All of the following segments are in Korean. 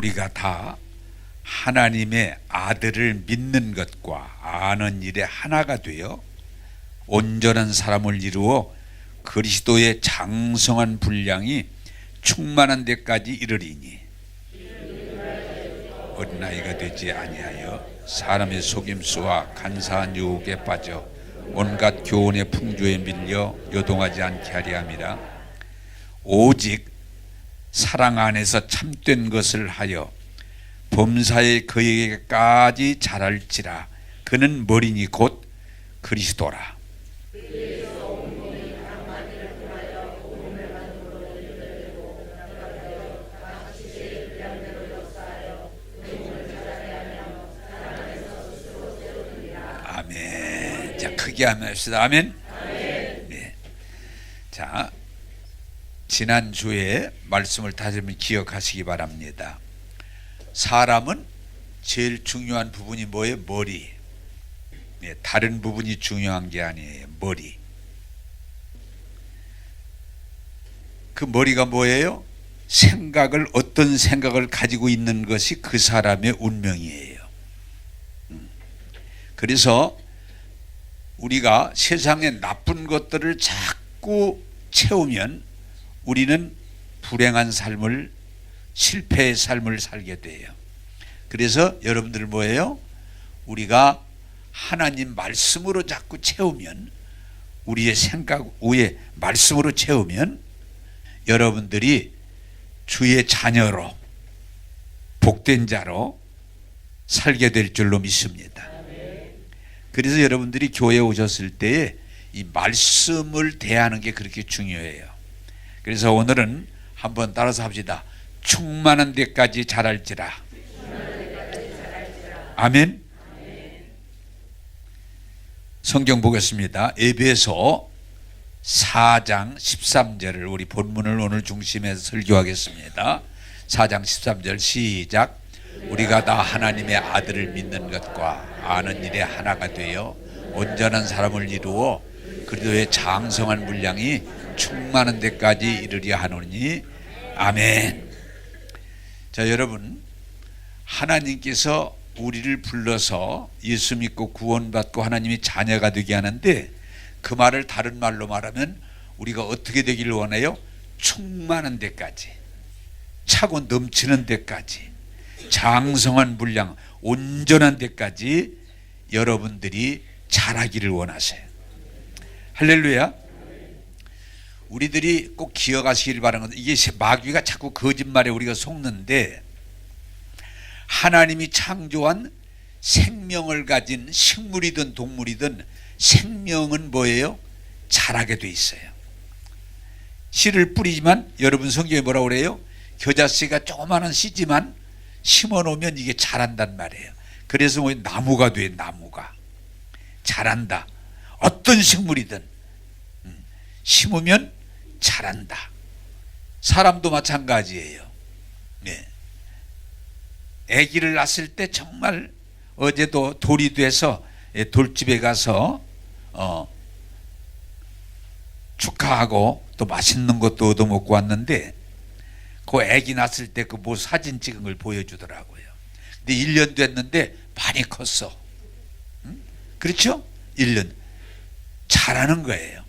우리가 다 하나님의 아들을 믿는 것과 아는 일에 하나가 되어 온전한 사람을 이루어 그리스도의 장성한 분량이 충만한 데까지 이르리니 어린아이가 되지 아니하여 사람의 속임수와 간사한 유혹에 빠져 온갖 교훈의 풍조에 밀려 요동하지 않게 하려 함이라. 오직 사랑 안에서 참된 것을 하여 범사에 그에게까지 자랄지라. 그는 머리니 곧 그리스도라. 아멘. 자, 크게 한번 합시다. 아멘. 네. 자, 지난주에 말씀을 다시 한번 기억하시기 바랍니다. 사람은 제일 중요한 부분이 뭐예요? 머리. 네, 다른 부분이 중요한 게 아니에요. 머리. 그 머리가 뭐예요? 생각을, 어떤 생각을 가지고 있는 것이 그 사람의 운명이에요. 그래서 우리가 세상에 나쁜 것들을 자꾸 채우면 우리는 불행한 삶을, 실패의 삶을 살게 돼요. 그래서 여러분들 뭐예요? 우리가 하나님 말씀으로 자꾸 채우면, 우리의 생각 위에 말씀으로 채우면 여러분들이 주의 자녀로, 복된 자로 살게 될 줄로 믿습니다. 그래서 여러분들이 교회에 오셨을 때에 이 말씀을 대하는 게 그렇게 중요해요. 그래서 오늘은 한번 따라서 합시다. 충만한 데까지 자랄지라. 아멘. 성경 보겠습니다. 에베소 4장 13절을 우리 본문을 오늘 중심에서 설교하겠습니다. 4장 13절 시작. 우리가 다 하나님의 아들을 믿는 것과 아는 일에 하나가 되어 온전한 사람을 이루어 그리스도의 장성한 분량이 충만한 데까지 이르려 하노니 아멘. 자, 여러분, 하나님께서 우리를 불러서 예수 믿고 구원받고 하나님의 자녀가 되게 하는데, 그 말을 다른 말로 말하면 우리가 어떻게 되기를 원해요? 충만한 데까지, 차고 넘치는 데까지, 장성한 분량, 온전한 데까지 여러분들이 자라기를 원하세요. 할렐루야. 우리들이 꼭 기억하시길 바라는 것은, 이게 마귀가 자꾸 거짓말에 우리가 속는데, 하나님이 창조한 생명을 가진 식물이든 동물이든 생명은 뭐예요? 자라게 돼 있어요. 씨를 뿌리지만, 여러분 성경에 뭐라고 그래요? 겨자씨가 조그마한 씨지만 심어 놓으면 이게 자란단 말이에요. 그래서 뭐 나무가 돼. 나무가 자란다. 어떤 식물이든 심으면 자란다. 사람도 마찬가지예요. 네. 아기를 낳았을 때 정말, 어제도 돌이 돼서 돌집에 가서 축하하고 또 맛있는 것도 얻어먹고 왔는데, 그 아기 낳았을 때 그 뭐 사진 찍은 걸 보여주더라고요. 근데 1년 됐는데 많이 컸어. 그렇죠? 1년. 자라는 거예요.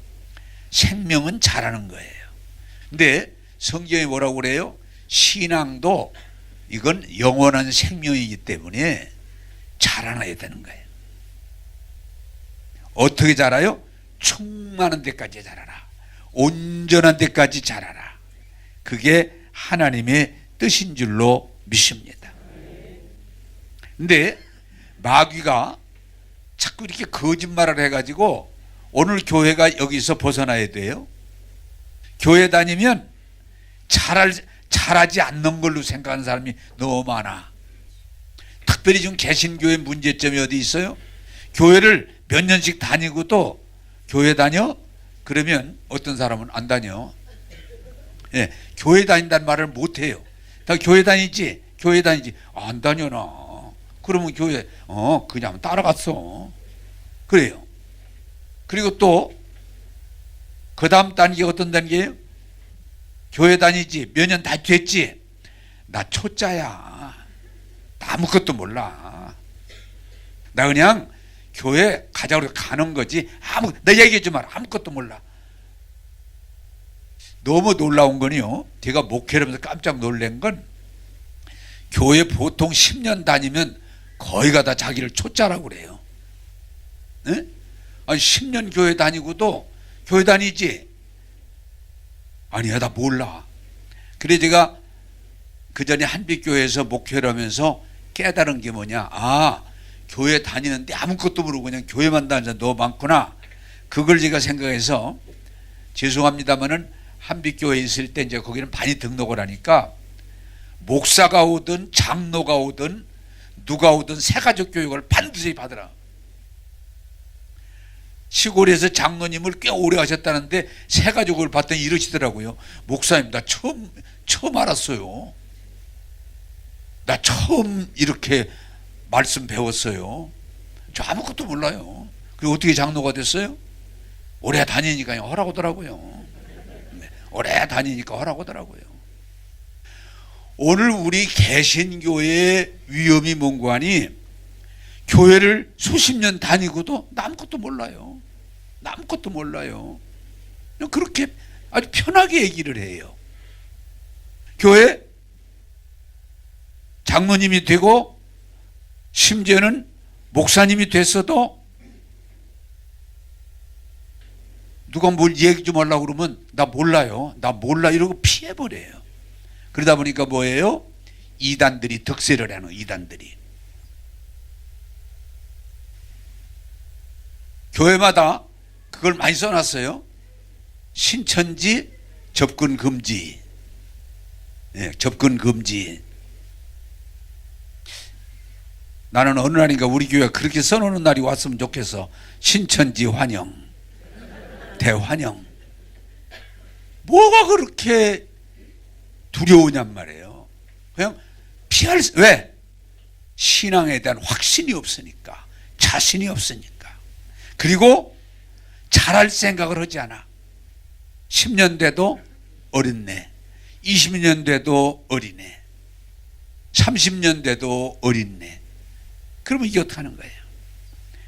생명은 자라는 거예요. 근데 성경이 뭐라고 그래요? 신앙도 이건 영원한 생명이기 때문에 자라나야 되는 거예요. 어떻게 자라요? 충만한 데까지 자라라. 온전한 데까지 자라라. 그게 하나님의 뜻인 줄로 믿습니다. 근데 마귀가 자꾸 이렇게 거짓말을 해가지고 오늘 교회가 여기서 벗어나야 돼요. 교회 다니면 잘하지 않는 걸로 생각하는 사람이 너무 많아. 특별히 지금 개신교의 문제점이 어디 있어요? 교회를 몇 년씩 다니고도 교회 다녀? 그러면 어떤 사람은 안 다녀. 예, 교회 다닌다는 말을 못해요. 다 교회 다니지? 교회 다니지? 안 다녀나. 그러면 교회 그냥 따라갔어. 그래요. 그리고 또 그 다음 단계가 어떤 단계예요? 교회 다니지? 몇 년 다 됐지? 나 초짜야. 나 아무것도 몰라. 나 그냥 교회 가자고 가는 거지. 나 얘기하지 마라. 아무것도 몰라. 너무 놀라운 건요, 제가 목회를 하면서 깜짝 놀란 건, 교회 보통 10년 다니면 거의가 다 자기를 초짜라고 그래요. 네? 아니 10년 교회 다니고도 교회 다니지? 아니야, 나 몰라. 그래 제가 그 전에 한빛교회에서 목회를 하면서 깨달은 게 뭐냐, 교회 다니는데 아무것도 모르고 그냥 교회만 다니는 사람 너무 많구나. 그걸 제가 생각해서, 죄송합니다만은 한빛교회에 있을 때 이제 거기는 많이 등록을 하니까 목사가 오든 장로가 오든 누가 오든 새가족 교육을 반드시 받으라. 시골에서 장로님을 꽤 오래 하셨다는데 새가족을 받더니 이러시더라고요. 목사님, 나 처음 알았어요. 나 처음 이렇게 말씀 배웠어요. 저 아무것도 몰라요. 그리고 어떻게 장로가 됐어요? 오래 다니니까 허락하더라고요. 오래 다니니까 허락하더라고요. 오늘 우리 개신교회의 위험이 뭔고 하니, 교회를 수십 년 다니고도 나 아무것도 몰라요. 나 아무것도 몰라요. 그렇게 아주 편하게 얘기를 해요. 교회 장로님이 되고 심지어는 목사님이 됐어도 누가 뭘 얘기 좀 하려고 그러면 나 몰라요. 나 몰라 이러고 피해버려요. 그러다 보니까 뭐예요? 이단들이 득세를 하는, 이단들이. 교회마다 그걸 많이 써놨어요. 신천지 접근 금지. 네, 접근 금지. 나는 어느 날인가 우리 교회가 그렇게 써놓는 날이 왔으면 좋겠어. 신천지 환영, 대환영. 뭐가 그렇게 두려우냔 말이에요. 그냥 왜? 신앙에 대한 확신이 없으니까, 자신이 없으니까. 그리고 잘할 생각을 하지 않아. 10년 돼도 어린애, 20년 돼도 어린애, 30년 돼도 어린애. 그러면 이게 어떻게 하는 거예요?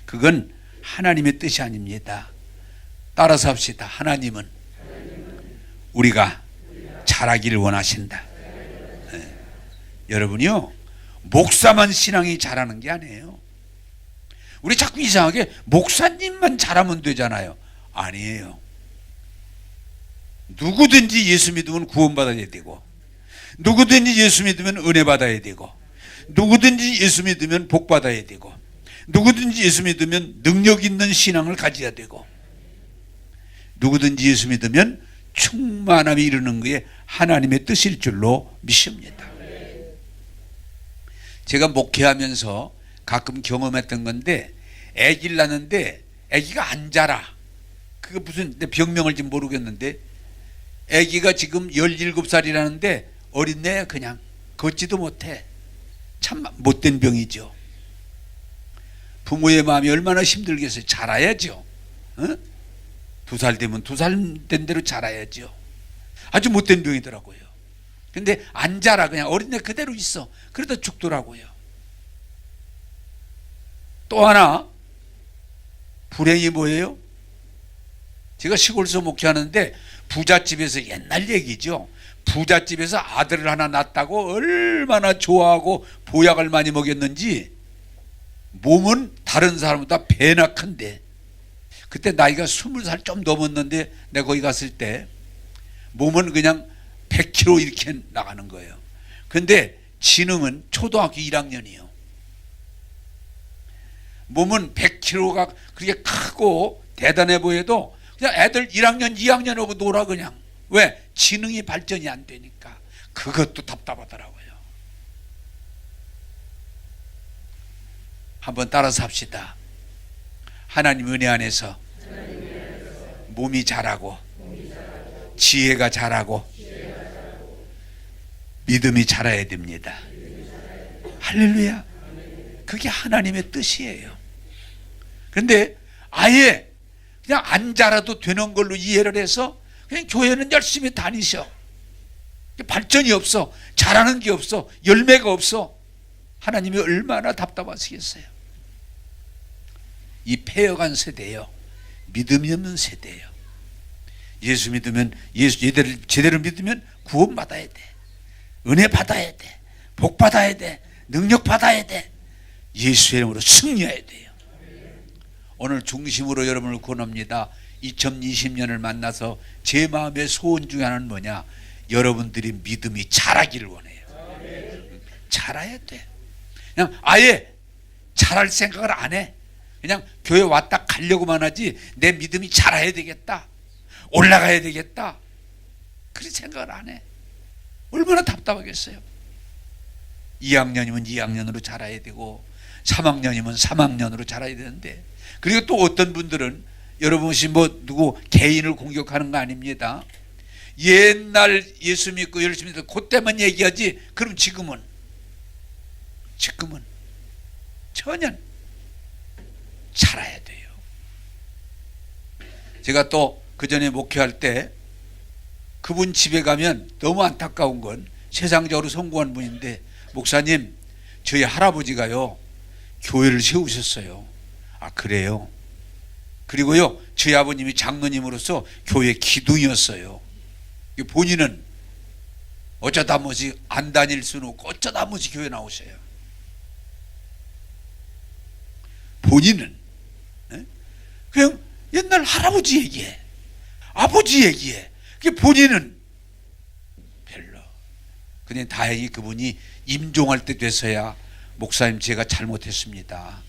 그건 하나님의 뜻이 아닙니다. 따라서 합시다. 하나님은 우리가 잘하기를 원하신다. 네. 여러분이요, 목사만 신앙이 잘하는 게 아니에요. 우리 자꾸 이상하게 목사님만 잘하면 되잖아요. 아니에요. 누구든지 예수 믿으면 구원받아야 되고, 누구든지 예수 믿으면 은혜 받아야 되고, 누구든지 예수 믿으면 복 받아야 되고, 누구든지 예수 믿으면 능력 있는 신앙을 가져야 되고, 누구든지 예수 믿으면 충만함이 이르는 것이 하나님의 뜻일 줄로 믿습니다. 제가 목회하면서 가끔 경험했던 건데, 아기를 낳는데 아기가 안 자라. 그게 무슨 병명을 지금 모르겠는데, 아기가 지금 17살이라는데 어린애, 그냥 걷지도 못해. 참 못된 병이죠. 부모의 마음이 얼마나 힘들겠어요. 자라야죠. 2살 되면 2살 된 대로 자라야죠. 아주 못된 병이더라고요. 근데 안 자라. 그냥 어린애 그대로 있어. 그러다 죽더라고요. 또 하나 불행이 뭐예요? 제가 시골에서 목회하는데 부잣집에서, 옛날 얘기죠, 부잣집에서 아들을 하나 낳았다고 얼마나 좋아하고 보약을 많이 먹였는지 몸은 다른 사람보다 배나 큰데, 그때 나이가 20살 좀 넘었는데 내가 거기 갔을 때 몸은 그냥 100kg 이렇게 나가는 거예요. 근데 지능은 초등학교 1학년이요. 몸은 100kg가 그렇게 크고 대단해 보여도 그냥 애들 1학년, 2학년하고 놀아 그냥. 왜? 지능이 발전이 안 되니까. 그것도 답답하더라고요. 한번 따라서 합시다. 하나님 은혜 안에서 몸이 자라고, 지혜가 자라고, 믿음이 자라야 됩니다. 할렐루야. 그게 하나님의 뜻이에요. 그런데 아예 그냥 안 자라도 되는 걸로 이해를 해서 그냥 교회는 열심히 다니셔. 발전이 없어. 잘하는 게 없어. 열매가 없어. 하나님이 얼마나 답답하시겠어요. 이 패여간 세대예요. 믿음이 없는 세대예요. 예수 믿으면, 예수 제대로 믿으면 구원 받아야 돼. 은혜 받아야 돼. 복 받아야 돼. 능력 받아야 돼. 예수의 이름으로 승리해야 돼요. 오늘 중심으로 여러분을 권합니다. 2020년을 만나서 제 마음의 소원 중에 하나는 뭐냐? 여러분들이 믿음이 자라기를 원해요. 자라야 돼. 그냥 아예 잘할 생각을 안 해. 그냥 교회 왔다 가려고만 하지 내 믿음이 자라야 되겠다. 올라가야 되겠다. 그런 생각을 안 해. 얼마나 답답하겠어요. 2학년이면 2학년으로 자라야 되고 3학년이면 3학년으로 자라야 되는데, 그리고 또 어떤 분들은 여러분이 뭐 누구 개인을 공격하는 거 아닙니다. 옛날 예수 믿고 열심히 믿고 그때만 얘기하지. 그럼 지금은 전혀 자라야 돼요. 제가 또 그 전에 목회할 때 그분 집에 가면 너무 안타까운 건 세상적으로 성공한 분인데, 목사님 저희 할아버지가요 교회를 세우셨어요. 아 그래요? 그리고요 저희 아버님이 장로님으로서 교회 기둥이었어요. 본인은 어쩌다 뭐지 안 다닐 수는 없고 어쩌다 뭐지 교회 나오셔요. 본인은 그냥 옛날 할아버지 얘기해, 아버지 얘기해. 본인은 별로. 근데 다행히 그분이 임종할 때 돼서야 목사님 제가 잘못했습니다.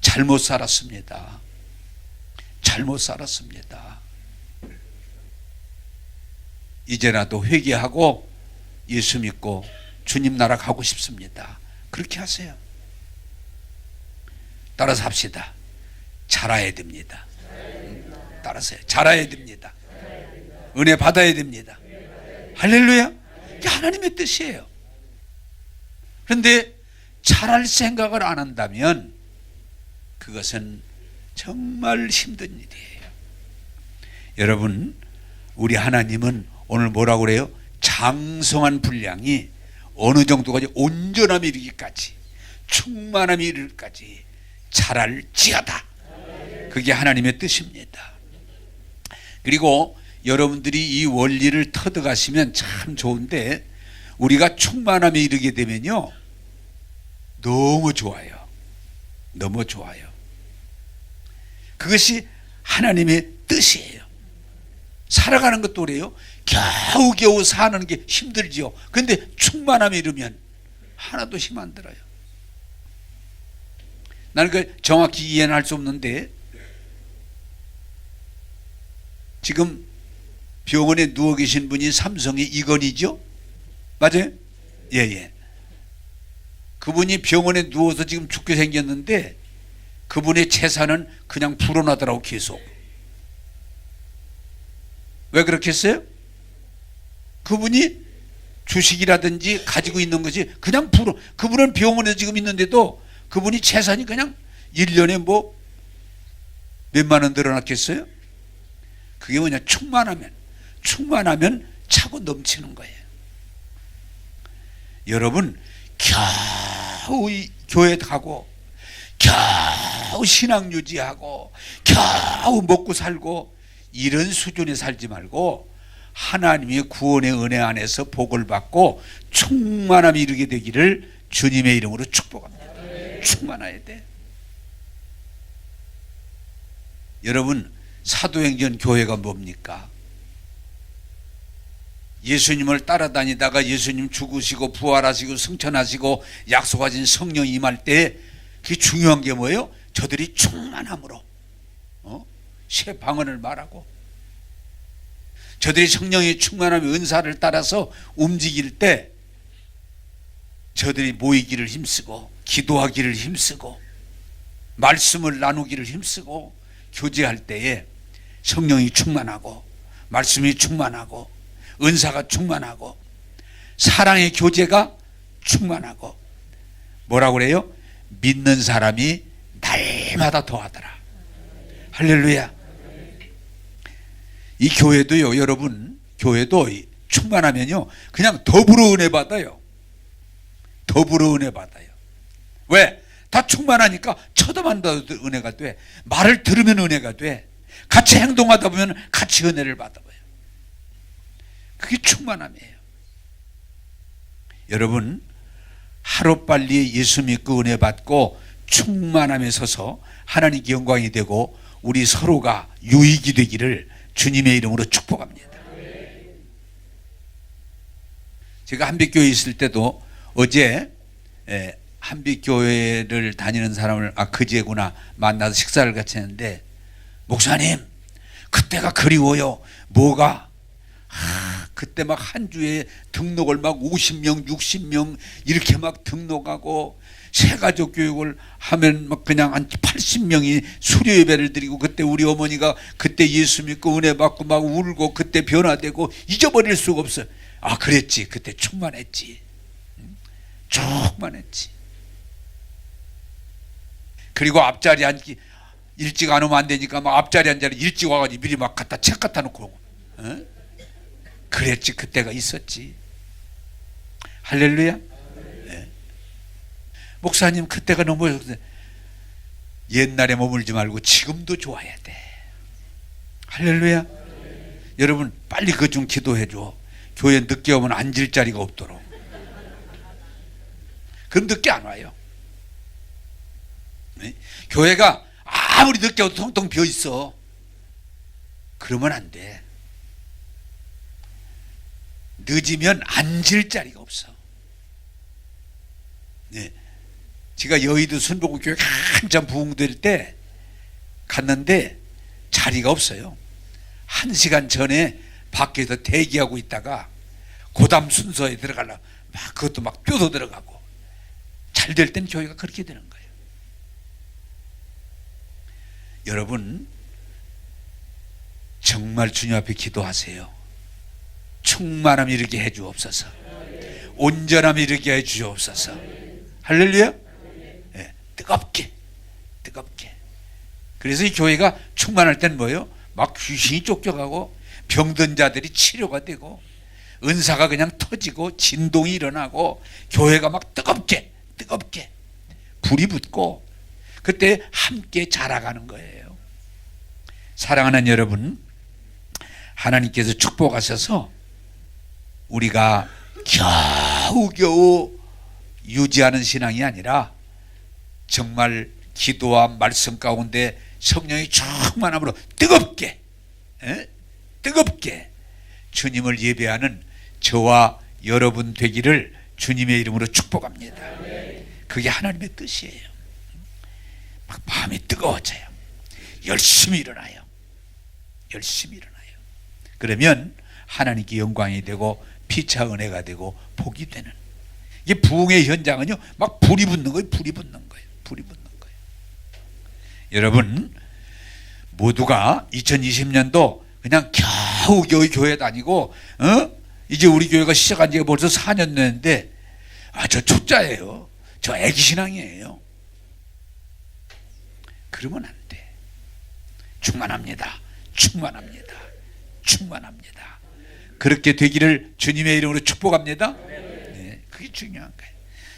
잘못 살았습니다. 이제라도 회개하고 예수 믿고 주님 나라 가고 싶습니다. 그렇게 하세요. 따라서 합시다. 자라야 됩니다. 따라서요. 자라야 됩니다. 은혜 받아야 됩니다. 할렐루야. 이게 하나님의 뜻이에요. 그런데 자랄 생각을 안 한다면 그것은 정말 힘든 일이에요. 여러분, 우리 하나님은 오늘 뭐라고 그래요? 장성한 분량이 어느 정도까지 온전함이 이르기까지, 충만함이 이르기까지 자랄지어다. 그게 하나님의 뜻입니다. 그리고 여러분들이 이 원리를 터득하시면 참 좋은데, 우리가 충만함에 이르게 되면요 너무 좋아요. 너무 좋아요. 그것이 하나님의 뜻이에요. 살아가는 것도 그래요. 겨우겨우 사는 게 힘들지요. 그런데 충만함에 이르면 하나도 힘 안 들어요. 나는 그 정확히 이해는 할 수 없는데, 지금 병원에 누워 계신 분이 삼성의 이건희죠? 맞아요? 예. 그분이 병원에 누워서 지금 죽게 생겼는데 그분의 재산은 그냥 불어나더라고. 계속. 왜 그렇겠어요? 그분이 주식이라든지 가지고 있는 것이 그냥 그분은 병원에 지금 있는데도 그분이 재산이 그냥 1년에 뭐 몇만 원 늘어났겠어요? 그게 뭐냐? 충만하면 차고 넘치는 거예요. 여러분, 겨우 교회 가고 겨우 신앙 유지하고 겨우 먹고 살고 이런 수준에 살지 말고 하나님의 구원의 은혜 안에서 복을 받고 충만함이 이루게 되기를 주님의 이름으로 축복합니다. 충만해야 돼. 여러분, 사도행전 교회가 뭡니까? 예수님을 따라다니다가 예수님 죽으시고 부활하시고 승천하시고 약속하신 성령 임할 때 그게 중요한 게 뭐예요? 저들이 충만함으로 새 방언을 말하고, 저들이 성령의 충만함의 은사를 따라서 움직일 때 저들이 모이기를 힘쓰고 기도하기를 힘쓰고 말씀을 나누기를 힘쓰고 교제할 때에 성령이 충만하고 말씀이 충만하고 은사가 충만하고 사랑의 교제가 충만하고, 뭐라고 그래요? 믿는 사람이 날마다 더하더라. 할렐루야. 이 교회도요, 여러분, 교회도 충만하면요 그냥 더불어 은혜 받아요. 더불어 은혜 받아요. 왜? 다 충만하니까 쳐다만 봐도 은혜가 돼. 말을 들으면 은혜가 돼. 같이 행동하다 보면 같이 은혜를 받아봐요. 그게 충만함이에요. 여러분 하루빨리 예수 믿고 은혜 받고 충만함에 서서 하나님께 영광이 되고 우리 서로가 유익이 되기를 주님의 이름으로 축복합니다. 제가 한빛교회에 있을 때도 어제 한빛교회를 다니는 사람을 그제구나 만나서 식사를 같이 했는데 목사님 그때가 그리워요. 뭐가? 그때 막 한 주에 등록을 막 50명 60명 이렇게 막 등록하고 새가족 교육을 하면 막 그냥 한 80명이 수료 예배를 드리고 그때 우리 어머니가 그때 예수 믿고 은혜 받고 막 울고 그때 변화되고 잊어버릴 수가 없어요. 그랬지. 그때 충만했지. 충만했지. 그리고 앞자리 앉기 일찍 안 오면 안 되니까 막 앞자리 앉아서 일찍 와가지고 미리 막 갖다 책 갖다 놓고 그랬지. 그때가 있었지. 할렐루야. 네. 목사님 그때가 너무 옛날에 머물지 말고 지금도 좋아야 돼. 할렐루야. 여러분 빨리 그것 좀 기도해 줘. 교회 늦게 오면 앉을 자리가 없도록. 그럼 늦게 안 와요. 네? 교회가 아무리 늦게 와도 텅텅 비어 있어. 그러면 안 돼. 늦으면 앉을 자리가 없어. 네. 제가 여의도 순복음교회 한참 부흥될 때 갔는데 자리가 없어요. 1시간 전에 밖에서 대기하고 있다가 고담 순서에 들어가려고 막 그것도 막 뛰어서 들어가고 잘 될 땐 교회가 그렇게 되는 거예요. 여러분 정말 주님 앞에 기도하세요. 충만함 이르게 해 주옵소서. 온전함 이르게 해 주옵소서. 할렐루야. 네, 뜨겁게. 그래서 이 교회가 충만할 때는 뭐예요? 막 귀신이 쫓겨가고 병든 자들이 치료가 되고 은사가 그냥 터지고 진동이 일어나고 교회가 막 뜨겁게 불이 붙고 그때 함께 자라가는 거예요. 사랑하는 여러분, 하나님께서 축복하셔서 우리가 겨우겨우 유지하는 신앙이 아니라 정말 기도와 말씀 가운데 성령이 충만함으로 뜨겁게 주님을 예배하는 저와 여러분 되기를 주님의 이름으로 축복합니다. 그게 하나님의 뜻이에요. 막 마음이 뜨거워져요. 열심히 일어나요. 그러면 하나님께 영광이 되고 피차 은혜가 되고 복이 되는, 이게 부흥의 현장은요 막 불이 붙는 거예요. 여러분 모두가 2020년도 그냥 겨우겨우 교회 다니고 이제 우리 교회가 시작한 지가 벌써 4년 됐는데 저 초짜예요. 저 애기신앙이에요. 그러면 안 돼. 충만합니다. 그렇게 되기를 주님의 이름으로 축복합니다. 네, 그게 중요한 거예요.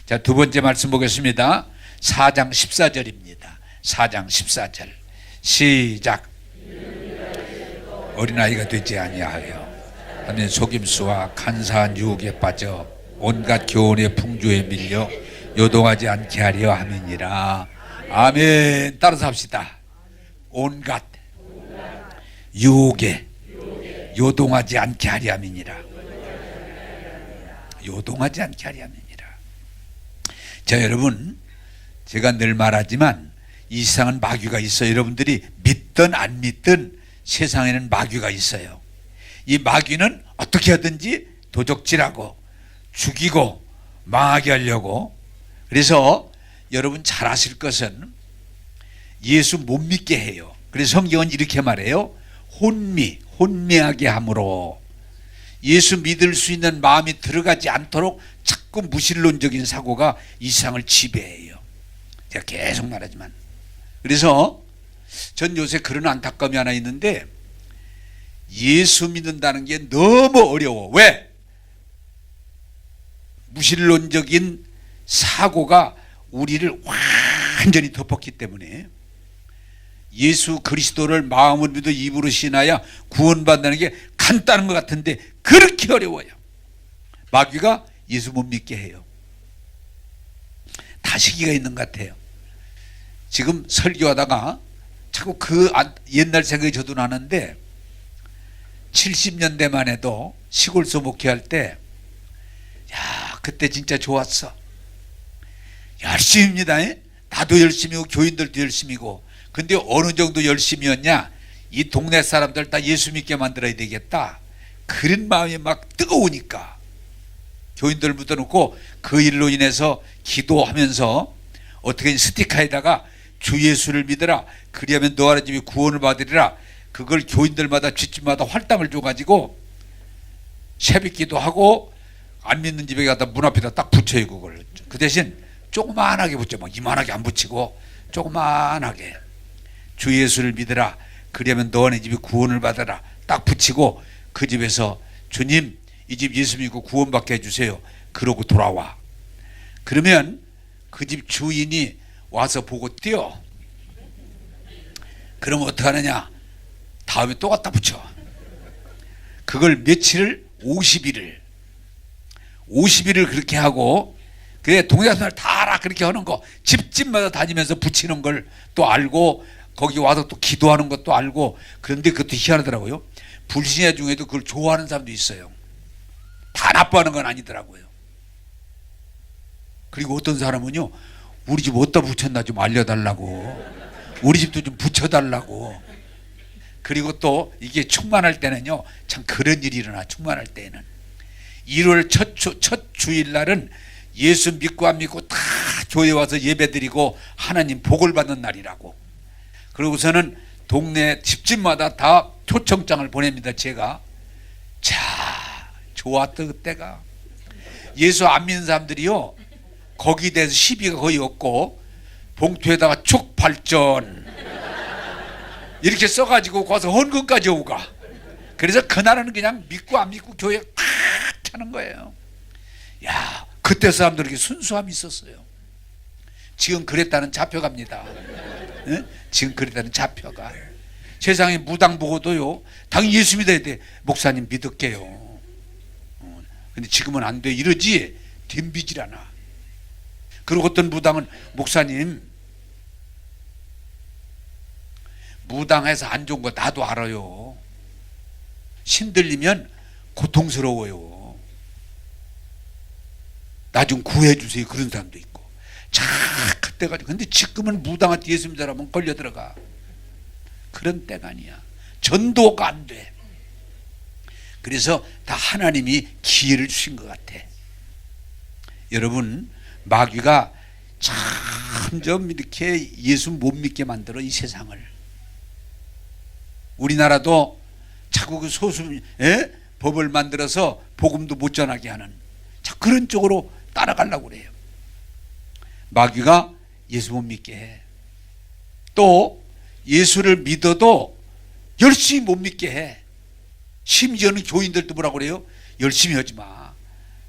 자, 두 번째 말씀 보겠습니다. 4장 14절입니다. 4장 14절 시작. 어린아이가 되지 아니하여 하는 속임수와 간사한 유혹에 빠져 온갖 교훈의 풍조에 밀려 요동하지 않게 하려 함이니라. 아멘. 따라서 합시다. 온갖 유혹에 요동하지 않게 하려 함이니라. 요동하지 않게 하려 함이니라. 자, 여러분 제가 늘 말하지만 이 세상은 마귀가 있어요. 여러분들이 믿든 안 믿든 세상에는 마귀가 있어요. 이 마귀는 어떻게 하든지 도적질하고 죽이고 망하게 하려고. 그래서 여러분 잘 아실 것은 예수 못 믿게 해요. 그래서 성경은 이렇게 말해요. 혼미하게 함으로 예수 믿을 수 있는 마음이 들어가지 않도록 자꾸 무신론적인 사고가 이 세상을 지배해요. 제가 계속 말하지만. 그래서 전 요새 그런 안타까움이 하나 있는데 예수 믿는다는 게 너무 어려워. 왜? 무신론적인 사고가 우리를 완전히 덮었기 때문에 예수 그리스도를 마음으로 믿어 입으로 신하여 구원받는 게 간단한 것 같은데 그렇게 어려워요. 마귀가 예수 못 믿게 해요. 다 시기가 있는 것 같아요. 지금 설교하다가 자꾸 그 옛날 생각이 저도 나는데 70년대만 해도 시골서 목회할 때 야, 그때 진짜 좋았어. 열심히입니다. 나도 열심히고 교인들도 열심히고. 근데 어느 정도 열심히였냐? 이 동네 사람들 다 예수 믿게 만들어야 되겠다. 그런 마음이 막 뜨거우니까 교인들 묻어놓고 그 일로 인해서 기도하면서 어떻게 스티커에다가 주 예수를 믿어라. 그리하면 너 하는 집이 구원을 받으리라. 그걸 교인들마다 집집마다 활당을 줘가지고 새벽기도 하고 안 믿는 집에 가다 문 앞에다 딱 붙여요. 그걸 그 대신 조그만하게 붙여. 막 이만하게 안 붙이고 조그만하게 주 예수를 믿으라. 그러면 너네 집이 구원을 받아라. 딱 붙이고 그 집에서 주님 이 집 예수 믿고 구원받게 해주세요. 그러고 돌아와. 그러면 그 집 주인이 와서 보고 뛰어. 그러면 어떡하느냐? 다음에 또 갖다 붙여. 그걸 며칠을 50일을 그렇게 하고 그래 동네 사람들 다 알아. 그렇게 하는 거 집집마다 다니면서 붙이는 걸 또 알고 거기 와서 또 기도하는 것도 알고. 그런데 그것도 희한하더라고요. 불신자 중에도 그걸 좋아하는 사람도 있어요. 다 나빠하는 건 아니더라고요. 그리고 어떤 사람은요, 우리 집 어디다 붙였나 좀 알려달라고, 우리 집도 좀 붙여달라고. 그리고 또 이게 충만할 때는요, 참 그런 일이 일어나. 충만할 때는 1월 첫 주일날은 예수 믿고 안 믿고 다 교회 와서 예배드리고 하나님 복을 받는 날이라고. 그러고서는 동네 집집마다 다 초청장을 보냅니다. 제가. 자, 좋았던 그때가. 예수 안 믿는 사람들이요, 거기에 대해서 시비가 거의 없고 봉투에다가 촉발전 이렇게 써가지고 가서 헌금까지 오고 가. 그래서 그날은 그냥 믿고 안 믿고 교회 탁 차는 거예요. 야, 그때 사람들에게 순수함이 있었어요. 지금 그랬다는 잡혀갑니다. 네? 지금 그랬다는 잡혀가. 세상에 무당 보고도요, 당연히 예수 믿어야 돼. 목사님 믿을게요. 근데 지금은 안 돼. 이러지 덤비질 않아. 그리고 어떤 무당은 목사님 무당해서 안 좋은 거 나도 알아요. 신들리면 고통스러워요. 나 좀 구해주세요. 그런 사람도 있고. 자, 그때가지고. 근데 지금은 무당한테 예수 믿는 사람은 걸려 들어가. 그런 때가 아니야. 전도가 안 돼. 그래서 다 하나님이 기회를 주신 것 같아. 여러분, 마귀가 점점 이렇게 예수 못 믿게 만들어, 이 세상을. 우리나라도 자꾸 그 소수 법을 만들어서 복음도 못 전하게 하는, 자, 그런 쪽으로 따라가려고 그래요. 마귀가 예수 못 믿게 해. 또 예수를 믿어도 열심히 못 믿게 해. 심지어는 교인들도 뭐라고 그래요? 열심히 하지 마.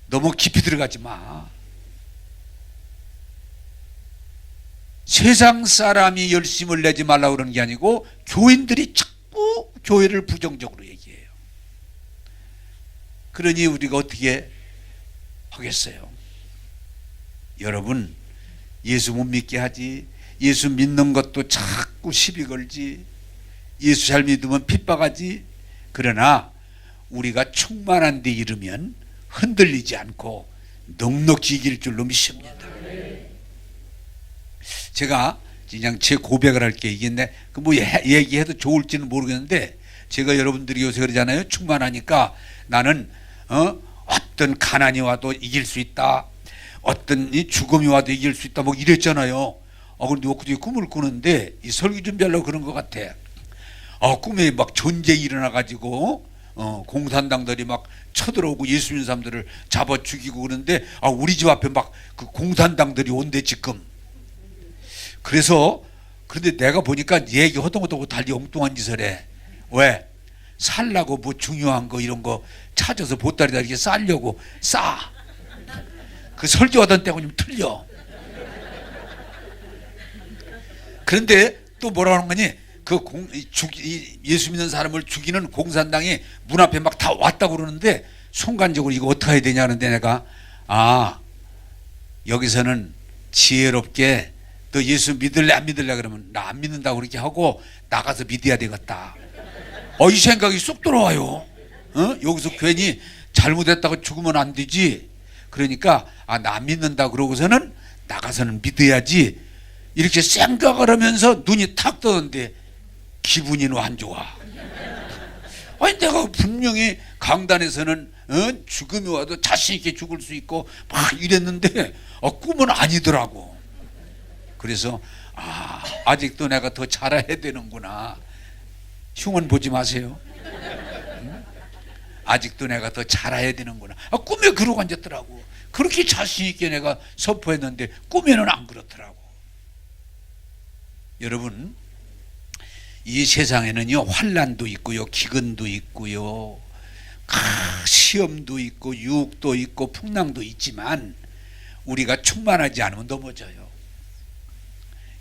너무 깊이 들어가지 마. 세상 사람이 열심을 내지 말라고 그러는 게 아니고 교인들이 자꾸 교회를 부정적으로 얘기해요. 그러니 우리가 어떻게 하겠어요? 여러분, 예수 못 믿게 하지, 예수 믿는 것도 자꾸 시비 걸지, 예수 잘 믿으면 핍박하지. 그러나 우리가 충만한 데 이르면 흔들리지 않고 넉넉히 이길 줄로 믿습니다. 제가 그냥 제 고백을 할게. 이게 그 뭐 얘기해도 좋을지는 모르겠는데, 제가 여러분들이 요새 그러잖아요. 충만하니까 나는 어떤 가난이 와도 이길 수 있다, 어떤 이 죽음이 와도 이길 수 있다, 뭐 이랬잖아요. 그런데 엊그제 꿈을 꾸는데, 이 설교 준비하려고 그런 것 같아. 꿈에 막 전쟁이 일어나가지고 공산당들이 막 쳐들어오고 예수 믿는 사람들을 잡아 죽이고 그러는데, 우리 집 앞에 막 그 공산당들이 온대 지금. 그래서 그런데 내가 보니까 얘기 허둥허둥 달리 엉뚱한 짓을 해. 왜? 살라고 뭐 중요한 거 이런 거 찾아서 보따리다 이렇게 싸려고 싸. 그 설교하던 때하고 좀 틀려. 그런데 또 뭐라 하는 거니? 예수 믿는 사람을 죽이는 공산당이 문 앞에 막 다 왔다고 그러는데 순간적으로 이거 어떻게 해야 되냐 하는데 내가 여기서는 지혜롭게 너 예수 믿을래 안 믿을래 그러면 나 안 믿는다고 그렇게 하고 나가서 믿어야 되겠다. 이 생각이 쏙 들어와요. 여기서 괜히 잘못했다고 죽으면 안 되지. 그러니까 나 안 믿는다 그러고서는 나가서는 믿어야지. 이렇게 생각을 하면서 눈이 탁 뜨는데 기분이 안 좋아. 아니 내가 분명히 강단에서는 죽음이 와도 자신 있게 죽을 수 있고 막 이랬는데 꿈은 아니더라고. 그래서 아직도 내가 더 잘해야 되는구나. 흉은 보지 마세요. 아직도 내가 더 잘해야 되는구나. 꿈에 그러고 앉았더라고. 그렇게 자신 있게 내가 선포했는데 꿈에는 안 그렇더라고. 여러분, 이 세상에는요 환난도 있고요 기근도 있고요 시험도 있고 유혹도 있고 풍랑도 있지만 우리가 충만하지 않으면 넘어져요.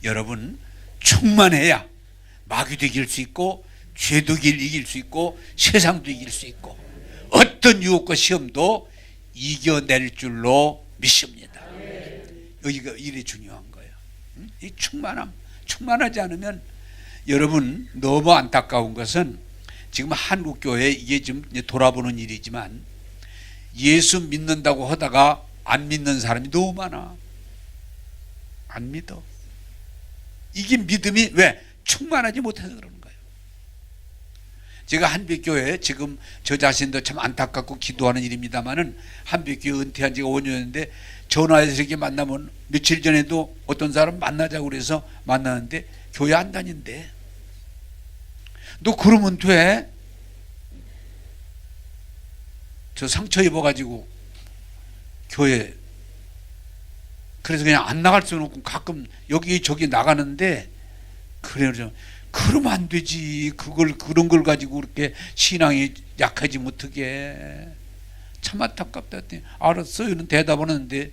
여러분, 충만해야 마귀도 이길 수 있고 죄도 이길 수 있고 세상도 이길 수 있고 어떤 유혹과 시험도 이겨낼 줄로 믿습니다. 여기가 일이 중요한 거예요. 이 충만하지 않으면 여러분 너무 안타까운 것은 지금 한국교회 이게 지금 돌아보는 일이지만 예수 믿는다고 하다가 안 믿는 사람이 너무 많아. 안 믿어. 이게 믿음이 왜? 충만하지 못해서 그러는 거예요. 제가 한빛교회 지금 저 자신도 참 안타깝고 기도하는 일입니다만은 한빛교회 은퇴한 지가 5년인데 전화해서 이렇게 만나면 며칠 전에도 어떤 사람 만나자고 그래서 만나는데 교회 안 다닌대. 너 그러면 돼? 저 상처 입어가지고 교회 그래서 그냥 안 나갈 수는 없고 가끔 여기저기 나가는데 그래요. 그러면 안 되지. 그런 걸 가지고 그렇게 신앙이 약해지면 어떡해. 참 안타깝다 했더니 알았어요는 대답을 하는데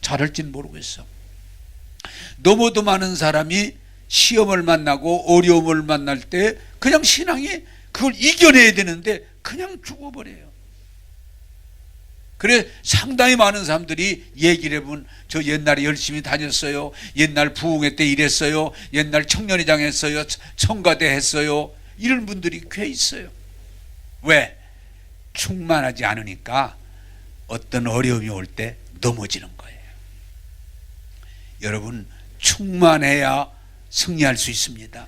잘할진 모르겠어. 너무도 많은 사람이 시험을 만나고 어려움을 만날 때 그냥 신앙이 그걸 이겨내야 되는데 그냥 죽어버려요. 그래 상당히 많은 사람들이 얘기를 해보면 저 옛날에 열심히 다녔어요. 옛날 부흥회 때 일했어요. 옛날 청년회장 했어요. 청가대 했어요. 이런 분들이 꽤 있어요. 왜? 충만하지 않으니까 어떤 어려움이 올 때 넘어지는 거예요. 여러분, 충만해야 승리할 수 있습니다.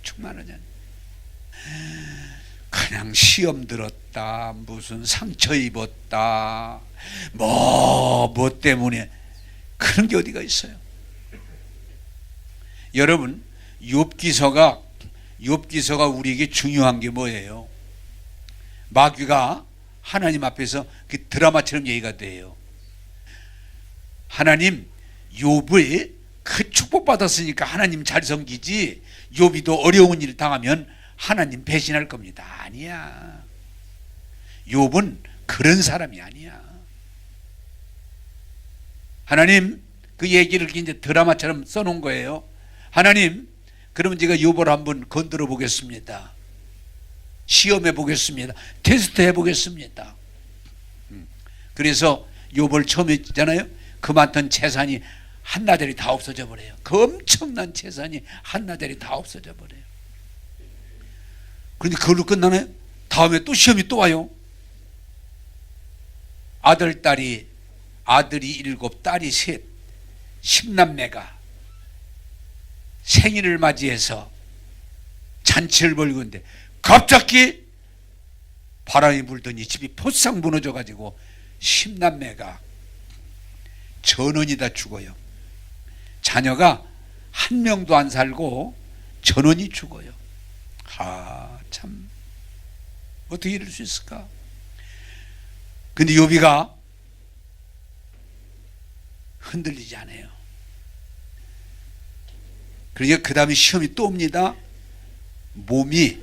충만하지 않아요. 그냥 시험 들었다, 무슨 상처 입었다, 뭐 때문에 그런 게 어디가 있어요. 여러분, 욥기서가 우리에게 중요한 게 뭐예요? 마귀가 하나님 앞에서 그 드라마처럼 얘기가 돼요. 하나님, 욥이 그 축복받았으니까 하나님 잘 섬기지, 욥이도 어려운 일을 당하면 하나님 배신할 겁니다. 아니야. 욥은 그런 사람이 아니야. 하나님, 그 얘기를 이제 드라마처럼 써놓은 거예요. 하나님, 그러면 제가 욥을 한번 건드려 보겠습니다. 시험해 보겠습니다. 테스트 해 보겠습니다. 그래서 욥을 처음 했잖아요. 그 많던 재산이 한나절이 다 없어져 버려요. 그 엄청난 재산이 한나절이 다 없어져 버려요. 그런데 그걸로 끝나나요? 다음에 또 시험이 또 와요. 아들이 7, 딸이 3, 10남매가 생일을 맞이해서 잔치를 벌이고 있는데 갑자기 바람이 불더니 집이 포싹 무너져 가지고 10남매가 전원이 다 죽어요. 자녀가 한 명도 안 살고 전원이 죽어요. 참 어떻게 이럴 수 있을까? 근데 욥이가 흔들리지 않아요. 그러니까 그 다음에 시험이 또 옵니다. 몸이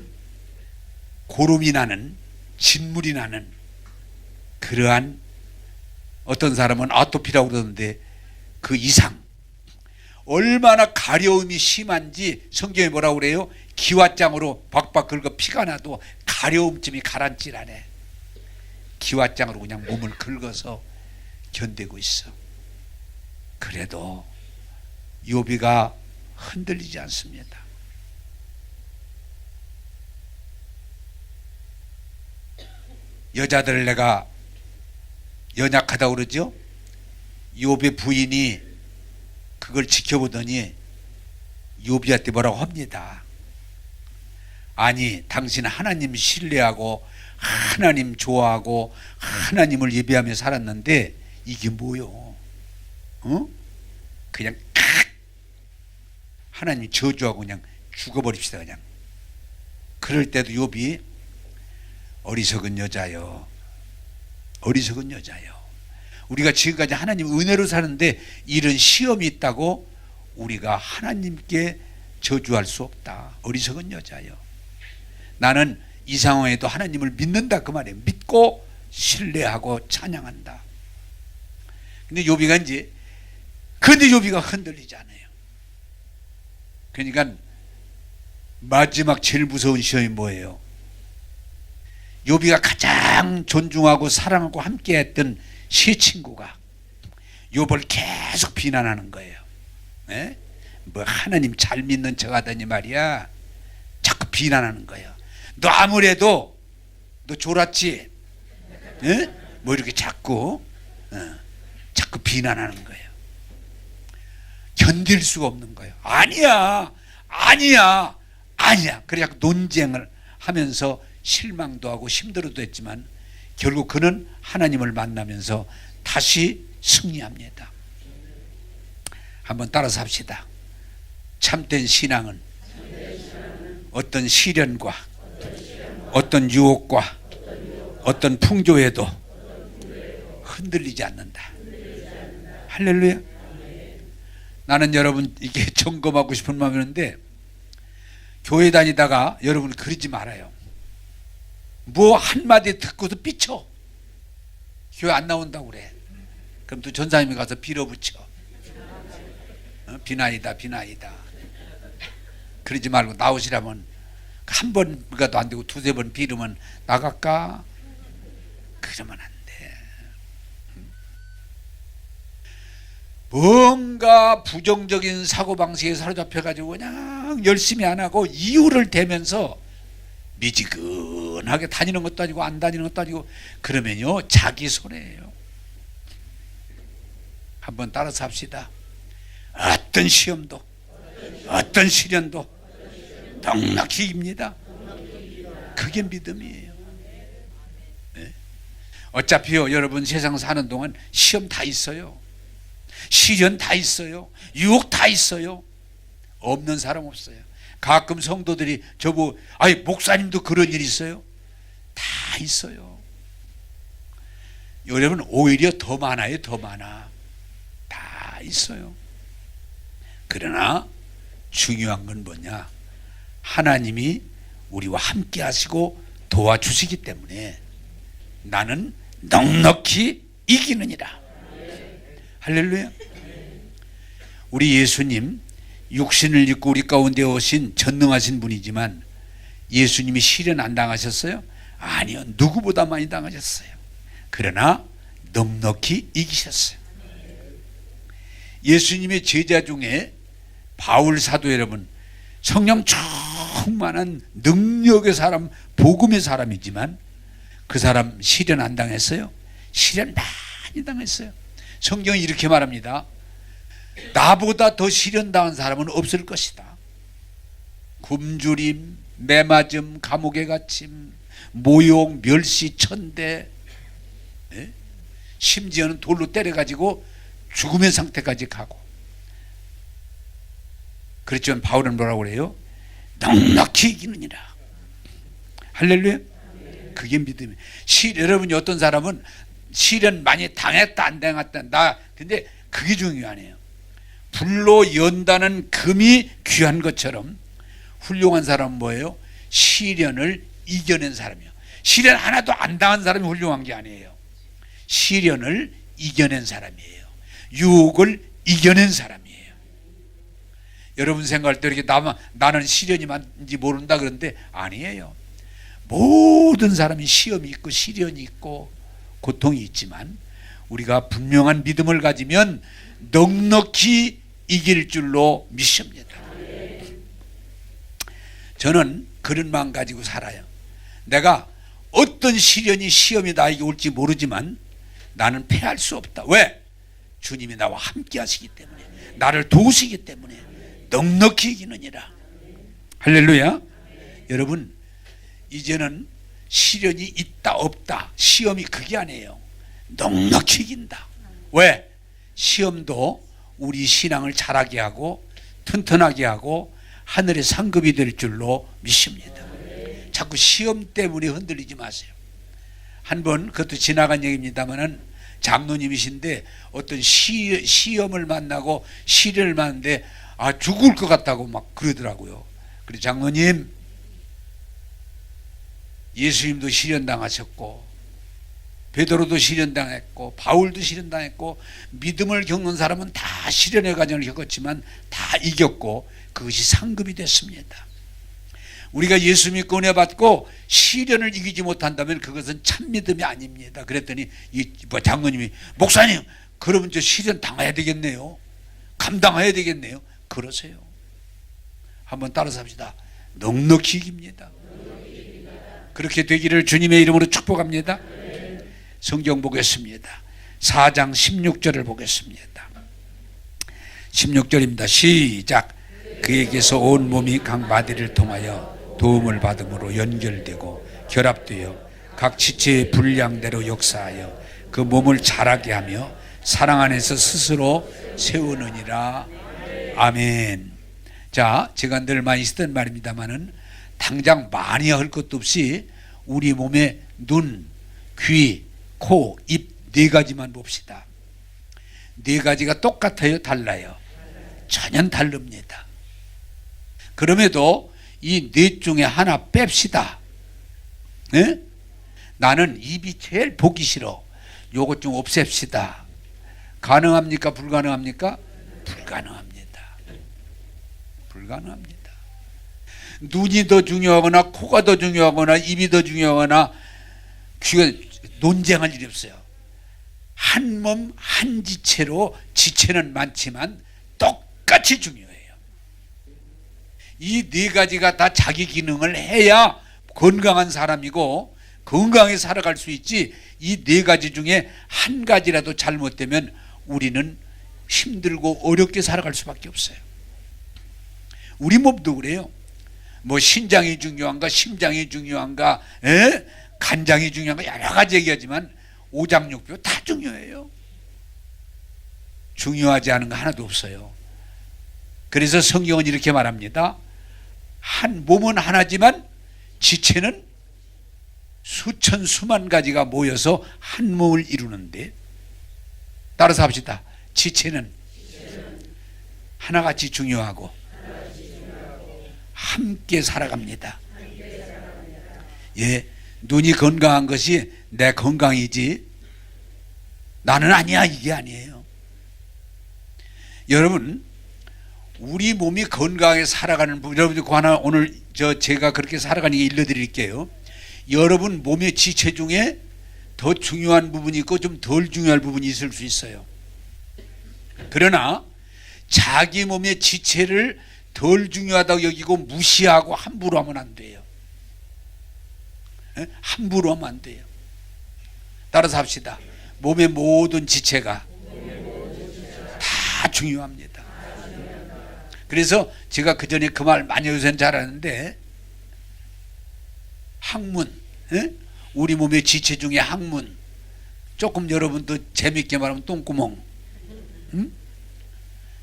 고름이 나는, 진물이 나는 그러한, 어떤 사람은 아토피라고 그러는데 그 이상, 얼마나 가려움이 심한지 성경에 뭐라고 그래요? 기왓장으로 박박 긁어 피가 나도 가려움쯤이 가라앉질 않아. 기왓장으로 그냥 몸을 긁어서 견디고 있어. 그래도 욥이가 흔들리지 않습니다. 여자들을 내가 연약하다고 그러죠? 욥의 부인이 그걸 지켜보더니 욥이한테 뭐라고 합니다. 아니, 당신 하나님 신뢰하고 하나님 좋아하고 하나님을 예배하며 살았는데 이게 뭐요? 그냥 하나님 저주하고 그냥 죽어버립시다. 그냥. 그럴 때도 욥이 어리석은 여자요, 어리석은 여자요. 우리가 지금까지 하나님 은혜로 사는데 이런 시험이 있다고 우리가 하나님께 저주할 수 없다. 어리석은 여자요. 나는 이 상황에도 하나님을 믿는다 그 말이에요. 믿고 신뢰하고 찬양한다. 근데 욥이가 흔들리지 않아요. 그러니까 마지막 제일 무서운 시험이 뭐예요? 욥이가 가장 존중하고 사랑하고 함께했던 세 친구가 욥을 계속 비난하는 거예요. 네? 뭐 하나님 잘 믿는 척 하더니 말이야, 자꾸 비난하는 거예요. 너 아무래도 너 졸았지? 네? 뭐 이렇게 자꾸 비난하는 거예요. 견딜 수가 없는 거예요. 아니야. 그래 논쟁을 하면서 실망도 하고 힘들어도 했지만 결국 그는 하나님을 만나면서 다시 승리합니다. 한번 따라서 합시다. 참된 신앙은 어떤 시련과 어떤 유혹과 어떤 풍조에도 흔들리지 않는다. 할렐루야. 나는 여러분 이게 점검하고 싶은 마음이었는데, 교회 다니다가 여러분 그러지 말아요. 뭐 한마디 듣고도 삐쳐. 교회 안 나온다고 그래. 그럼 또 전사님이 가서 빌어붙여. 비나이다. 그러지 말고 나오시라면 한 번가도 안 되고 두세 번 빌으면 나갈까? 그러면 안 돼. 뭔가 부정적인 사고방식에 사로잡혀가지고 그냥 열심히 안 하고 이유를 대면서 미지근하게 다니는 것도 아니고 안 다니는 것도 아니고 그러면요 자기 손해예요. 한번 따라서 합시다. 어떤 시험도 어떤 시련도 넉넉히 이깁니다. 그게 믿음이에요. 네. 어차피요 여러분 세상 사는 동안 시험 다 있어요. 시련 다 있어요. 유혹 다 있어요. 없는 사람 없어요. 가끔 성도들이 저보고 아니 목사님도 그런 일 있어요? 다 있어요. 여러분 오히려 더 많아요. 더 많아. 다 있어요. 그러나 중요한 건 뭐냐? 하나님이 우리와 함께 하시고 도와주시기 때문에 나는 넉넉히 이기느니라. 할렐루야. 우리 예수님 육신을 입고 우리 가운데 오신 전능하신 분이지만 예수님이 시련 안 당하셨어요? 아니요. 누구보다 많이 당하셨어요. 그러나 넉넉히 이기셨어요. 예수님의 제자 중에 바울 사도 여러분, 성령 충만한 능력의 사람, 복음의 사람이지만 그 사람 시련 안 당했어요? 시련 많이 당했어요. 성경이 이렇게 말합니다. 나보다 더 시련 당한 사람은 없을 것이다. 굶주림, 매맞음, 감옥에 갇힘, 모욕, 멸시, 천대, 심지어는 돌로 때려가지고 죽음의 상태까지 가고. 그렇지만 바울은 뭐라고 그래요? 넉넉히 이기느니라. 할렐루야. 그게 믿음이에요. 여러분이 어떤 사람은 시련 많이 당했다 안 당했다 근데 그게 중요하네요. 불로 연다는 금이 귀한 것처럼 훌륭한 사람은 뭐예요? 시련을 이겨낸 사람이요. 시련 하나도 안 당한 사람이 훌륭한 게 아니에요. 시련을 이겨낸 사람이에요. 유혹을 이겨낸 사람이에요. 여러분 생각할 때 이렇게 나는 시련이 많은지 모른다 그런데 아니에요. 모든 사람이 시험이 있고 시련이 있고 고통이 있지만 우리가 분명한 믿음을 가지면 넉넉히 이길 줄로 믿습니다. 저는 그런 마음 가지고 살아요. 내가 어떤 시련이 시험이 나에게 올지 모르지만 나는 패할 수 없다. 왜? 주님이 나와 함께 하시기 때문에, 나를 도우시기 때문에 넉넉히 이기느니라. 할렐루야. 여러분, 이제는 시련이 있다 없다, 시험이 그게 아니에요. 넉넉히 이긴다. 왜? 시험도 우리 신앙을 자라게 하고 튼튼하게 하고 하늘의 상급이 될 줄로 믿습니다. 자꾸 시험 때문에 흔들리지 마세요. 한번 그것도 지나간 얘기입니다만은 장로님이신데 어떤 시험을 만나고 시련을 만났는데 죽을 것 같다고 막 그러더라고요. 그래서 장로님, 예수님도 시련당하셨고 베드로도 시련당했고 바울도 시련당했고 믿음을 겪는 사람은 다 시련의 과정을 겪었지만 다 이겼고 그것이 상급이 됐습니다. 우리가 예수 믿고 은혜 받고 시련을 이기지 못한다면 그것은 참 믿음이 아닙니다. 그랬더니 장로님이 목사님, 그러면 저 시련 당해야 되겠네요. 감당해야 되겠네요. 그러세요. 한번 따라서 합시다. 넉넉히 이깁니다. 그렇게 되기를 주님의 이름으로 축복합니다. 성경 보겠습니다. 4장 16절을 보겠습니다. 16절입니다. 시작. 그에게서 온 몸이 각 마디를 통하여 도움을 받음으로 연결되고 결합되어 각 지체의 분량대로 역사하여 그 몸을 자라게 하며 사랑 안에서 스스로 세우느니라. 아멘. 자, 제가 늘 많이 쓰던 말입니다만은 당장 많이 할 것도 없이 우리 몸에 눈, 귀, 코, 입 네 가지만 봅시다. 네 가지가 똑같아요? 달라요? 전혀 다릅니다. 그럼에도 이 넷 중에 하나 뺍시다. 네? 나는 입이 제일 보기 싫어. 요것 좀 없앱시다. 가능합니까? 불가능합니까? 불가능합니다. 불가능합니다. 눈이 더 중요하거나 코가 더 중요하거나 입이 더 중요하거나 귀가 논쟁할 일이 없어요. 한 몸 한 지체로 지체는 많지만 똑같이 중요해요. 이 네 가지가 다 자기 기능을 해야 건강한 사람이고 건강하게 살아갈 수 있지, 이 네 가지 중에 한 가지라도 잘못되면 우리는 힘들고 어렵게 살아갈 수밖에 없어요. 우리 몸도 그래요. 뭐 신장이 중요한가 심장이 중요한가 간장이 중요한가 여러 가지 얘기하지만 오장육부 다 중요해요. 중요하지 않은 거 하나도 없어요. 그래서 성경은 이렇게 말합니다. 한 몸은 하나지만 지체는 수천 수만 가지가 모여서 한 몸을 이루는데, 따라서 합시다. 지체는 하나같이 중요하고 함께 살아갑니다. 예, 눈이 건강한 것이 내 건강이지 나는 아니야, 이게 아니에요. 여러분, 우리 몸이 건강하게 살아가는 부분, 여러분들 그 하나 오늘 제가 그렇게 살아가는 게 일러드릴게요. 여러분 몸의 지체 중에 더 중요한 부분이 있고 좀 덜 중요한 부분이 있을 수 있어요. 그러나 자기 몸의 지체를 덜 중요하다고 여기고 무시하고 함부로 하면 안 돼요. 함부로 하면 안 돼요. 따라서 합시다. 몸의 모든 지체가 다 중요합니다. 그래서 제가 그 전에 그 말 많이 요새는 잘하는데, 항문, 우리 몸의 지체 중에 항문, 조금 여러분도 재밌게 말하면 똥구멍.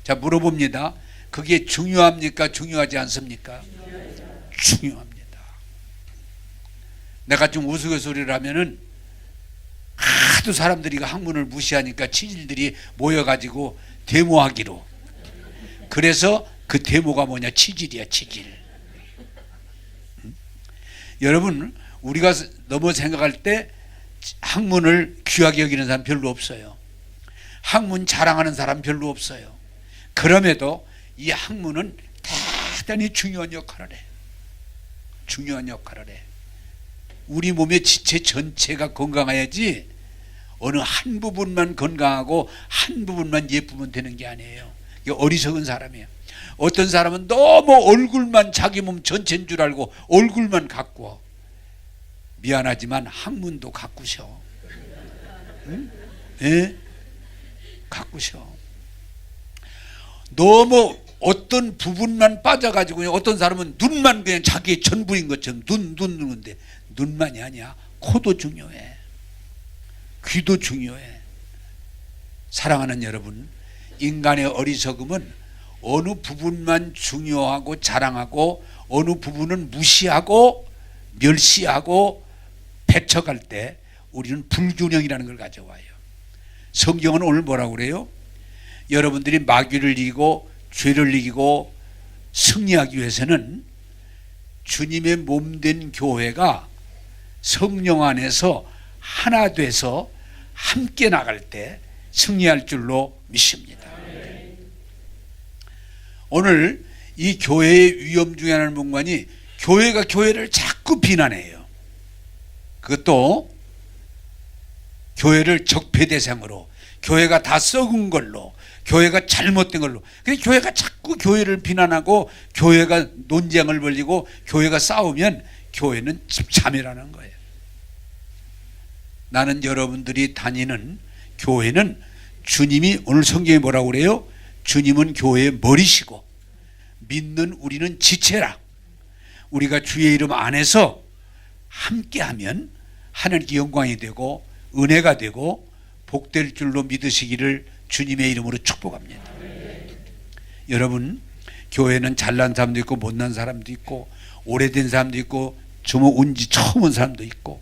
자, 물어봅니다. 그게 중요합니까? 중요하지 않습니까? 중요합니다. 내가 좀 우스갯소리를 하면은 하도 사람들이 그 학문을 무시하니까 치질들이 모여가지고 데모하기로. 그래서 그 데모가 뭐냐? 치질이야, 치질. 여러분, 우리가 너무 생각할 때 학문을 귀하게 여기는 사람 별로 없어요. 학문 자랑하는 사람 별로 없어요. 그럼에도 이 학문은 대단히 중요한 역할을 해. 중요한 역할을 해. 우리 몸의 지체 전체가 건강해야지 어느 한 부분만 건강하고 한 부분만 예쁘면 되는 게 아니에요. 이게 어리석은 사람이에요. 어떤 사람은 너무 얼굴만 자기 몸 전체인 줄 알고 얼굴만 가꾸어. 미안하지만 학문도 가꾸셔. 응? 예? 가꾸셔. 너무 어떤 부분만 빠져가지고 어떤 사람은 눈만 그냥 자기의 전부인 것처럼 눈는데 눈만이 아니야. 코도 중요해. 귀도 중요해. 사랑하는 여러분, 인간의 어리석음은 어느 부분만 중요하고 자랑하고 어느 부분은 무시하고 멸시하고 배척할 때 우리는 불균형이라는 걸 가져와요. 성경은 오늘 뭐라고 그래요? 여러분들이 마귀를 이기고 죄를 이기고 승리하기 위해서는 주님의 몸된 교회가 성령 안에서 하나 돼서 함께 나갈 때 승리할 줄로 믿습니다. 오늘 이 교회의 위험 중에 하나는 문관이 교회가 교회를 자꾸 비난해요. 그것도 교회를 적폐 대상으로, 교회가 다 썩은 걸로, 교회가 잘못된 걸로. 그래서 교회가 자꾸 교회를 비난하고 교회가 논쟁을 벌이고 교회가 싸우면 교회는 집참이라는 거예요. 나는 여러분들이 다니는 교회는 주님이, 오늘 성경에 뭐라고 그래요? 주님은 교회의 머리시고 믿는 우리는 지체라. 우리가 주의 이름 안에서 함께하면 하나님께 영광이 되고 은혜가 되고 복될 줄로 믿으시기를 주님의 이름으로 축복합니다. 여러분, 교회는 잘난 사람도 있고 못난 사람도 있고 오래된 사람도 있고 좀 온지 처음 온 사람도 있고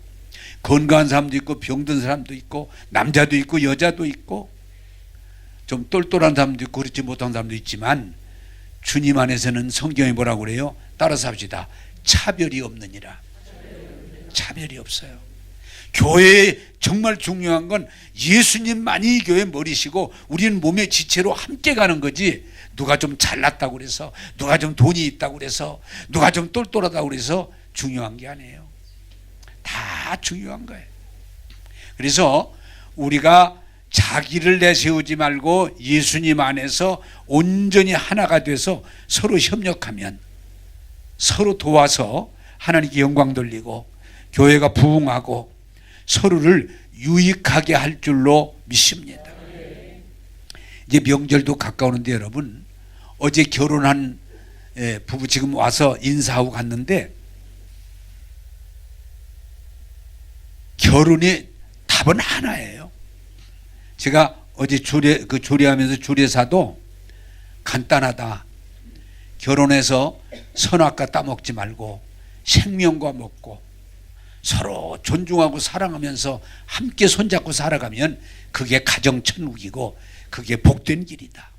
건강한 사람도 있고 병든 사람도 있고 남자도 있고 여자도 있고 좀 똘똘한 사람도 있고 그렇지 못한 사람도 있지만 주님 안에서는 성경이 뭐라고 그래요? 따라서 합시다. 차별이 없느니라. 차별이 없어요. 교회에 정말 중요한 건 예수님만이 이 교회 머리시고 우리는 몸의 지체로 함께 가는 거지, 누가 좀 잘났다고 그래서, 누가 좀 돈이 있다고 그래서, 누가 좀 똘똘하다고 그래서 중요한 게 아니에요. 다 중요한 거예요. 그래서 우리가 자기를 내세우지 말고 예수님 안에서 온전히 하나가 돼서 서로 협력하면, 서로 도와서 하나님께 영광 돌리고 교회가 부흥하고 서로를 유익하게 할 줄로 믿습니다. 이제 명절도 가까우는데 여러분, 어제 결혼한 부부 지금 와서 인사하고 갔는데 결혼의 답은 하나예요. 제가 어제 조례하면서 조례사도 간단하다. 결혼해서 선악과 따먹지 말고 생명과 먹고 서로 존중하고 사랑하면서 함께 손잡고 살아가면 그게 가정 천국이고 그게 복된 길이다.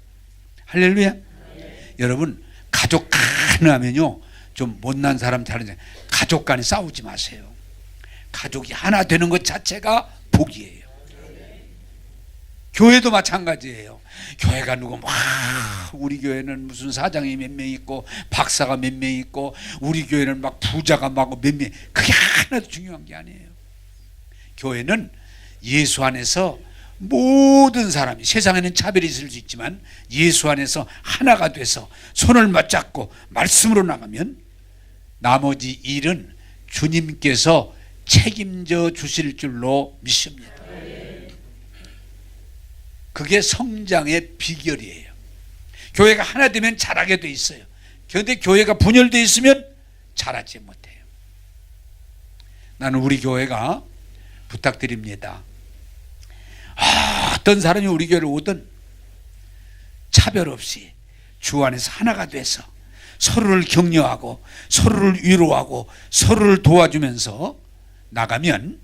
할렐루야. 여러분, 가족 가능하면요 좀 못난 사람 다른 가족 간에 싸우지 마세요. 가족이 하나 되는 것 자체가 복이에요. 교회도 마찬가지예요. 교회가 누구 우리 교회는 무슨 사장이 몇 명 있고 박사가 몇 명 있고 우리 교회는 막 부자가 막 몇 명, 그게 하나도 중요한 게 아니에요. 교회는 예수 안에서 모든 사람이, 세상에는 차별이 있을 수 있지만 예수 안에서 하나가 돼서 손을 맞잡고 말씀으로 나가면 나머지 일은 주님께서 책임져 주실 줄로 믿습니다. 그게 성장의 비결이에요. 교회가 하나 되면 잘하게 돼 있어요. 그런데 교회가 분열되어 있으면 잘하지 못해요. 나는 우리 교회가 부탁드립니다. 어떤 사람이 우리 교회를 오든 차별 없이 주 안에서 하나가 돼서 서로를 격려하고 서로를 위로하고 서로를 도와주면서 나가면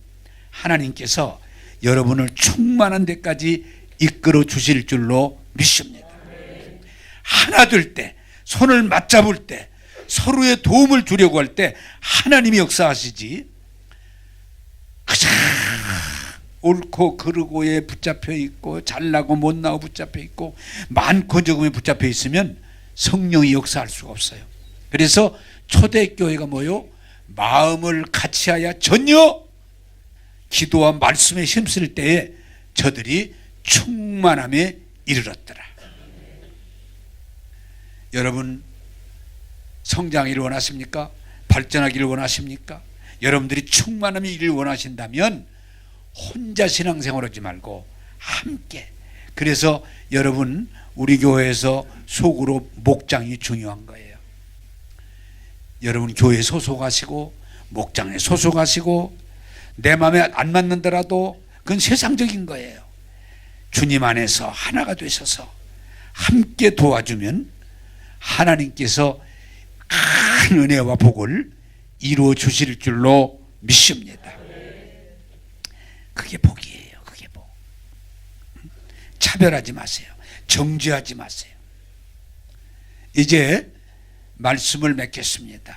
하나님께서 여러분을 충만한 데까지 이끌어 주실 줄로 믿습니다. 하나 될 때, 손을 맞잡을 때, 서로의 도움을 주려고 할 때 하나님이 역사하시지, 그저 옳고 그르고에 붙잡혀 있고 잘나고 못나고 붙잡혀 있고 많고 적음에 붙잡혀 있으면 성령이 역사할 수가 없어요. 그래서 초대교회가 뭐요? 마음을 같이하여 전혀 기도와 말씀에 힘쓸 때에 저들이 충만함에 이르렀더라. 여러분 성장하기를 원하십니까? 발전하기를 원하십니까? 여러분들이 충만함에 이르기를 원하신다면 혼자 신앙생활하지 말고 함께. 그래서 여러분 우리 교회에서 속으로 목장이 중요한 거예요. 여러분 교회에 소속하시고 목장에 소속하시고 내 마음에 안 맞는더라도 그건 세상적인 거예요. 주님 안에서 하나가 되셔서 함께 도와주면 하나님께서 큰 은혜와 복을 이루어 주실 줄로 믿습니다. 그게 복이에요. 그게 복. 차별하지 마세요. 정죄하지 마세요. 이제 말씀을 맺겠습니다.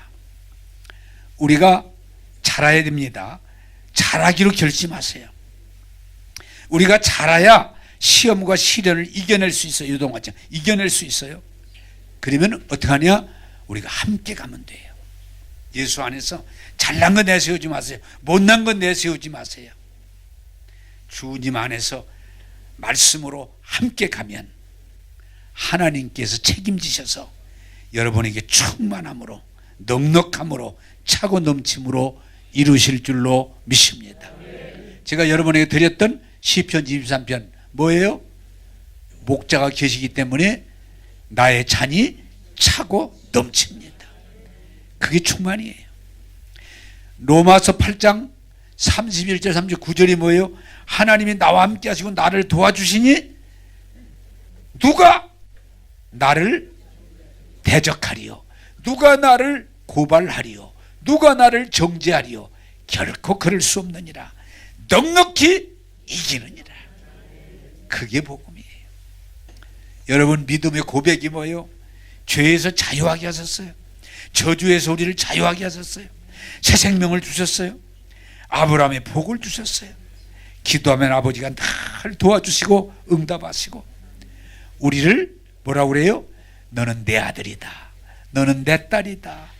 우리가 잘해야 됩니다. 잘하기로 결심하세요. 우리가 잘해야 시험과 시련을 이겨낼 수 있어요. 유동화증 이겨낼 수 있어요. 그러면 어떻게 하냐? 우리가 함께 가면 돼요. 예수 안에서 잘난 거 내세우지 마세요. 못난 거 내세우지 마세요. 주님 안에서 말씀으로 함께 가면 하나님께서 책임지셔서 여러분에게 충만함으로 넉넉함으로 차고 넘침으로 이루실 줄로 믿습니다. 제가 여러분에게 드렸던 시편 23편 뭐예요? 목자가 계시기 때문에 나의 잔이 차고 넘칩니다. 그게 충만이에요. 로마서 8장 31절 39절이 뭐예요? 하나님이 나와 함께 하시고 나를 도와주시니 누가 나를 대적하리요? 누가 나를 고발하리요? 누가 나를 정죄하리요? 결코 그럴 수 없느니라. 넉넉히 이기느니라. 그게 복음이에요. 여러분 믿음의 고백이 뭐예요? 죄에서 자유하게 하셨어요. 저주에서 우리를 자유하게 하셨어요. 새 생명을 주셨어요. 아브라함의 복을 주셨어요. 기도하면 아버지가 늘 도와주시고 응답하시고 우리를 뭐라고 그래요? 너는 내 아들이다. 너는 내 딸이다.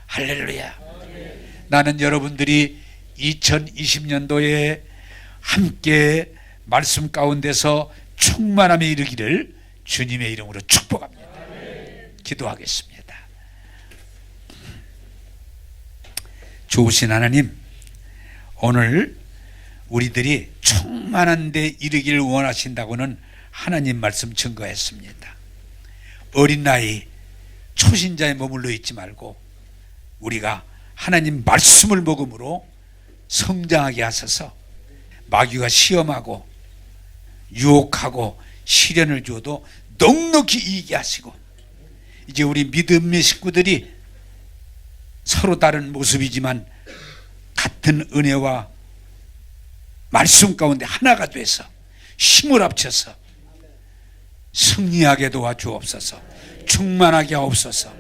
할렐루야. 나는 여러분들이 2020년도에 함께 말씀 가운데서 충만함에 이르기를 주님의 이름으로 축복합니다. 기도하겠습니다. 좋으신 하나님, 오늘 우리들이 충만한 데 이르기를 원하신다고는 하나님 말씀 증거했습니다. 어린 나이 초신자에 머물러 있지 말고 우리가 하나님 말씀을 먹음으로 성장하게 하셔서 마귀가 시험하고 유혹하고 시련을 줘도 넉넉히 이기게 하시고 이제 우리 믿음의 식구들이 서로 다른 모습이지만 같은 은혜와 말씀 가운데 하나가 돼서 힘을 합쳐서 승리하게 도와주옵소서. 충만하게 하옵소서.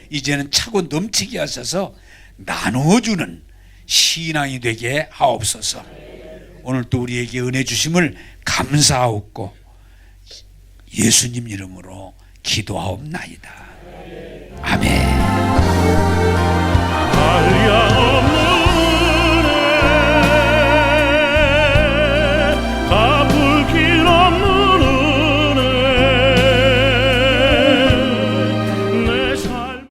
이제는 차고 넘치게 하셔서 나누어주는 신앙이 되게 하옵소서. 오늘 또 우리에게 은혜 주심을 감사하옵고 예수님 이름으로 기도하옵나이다. 아멘.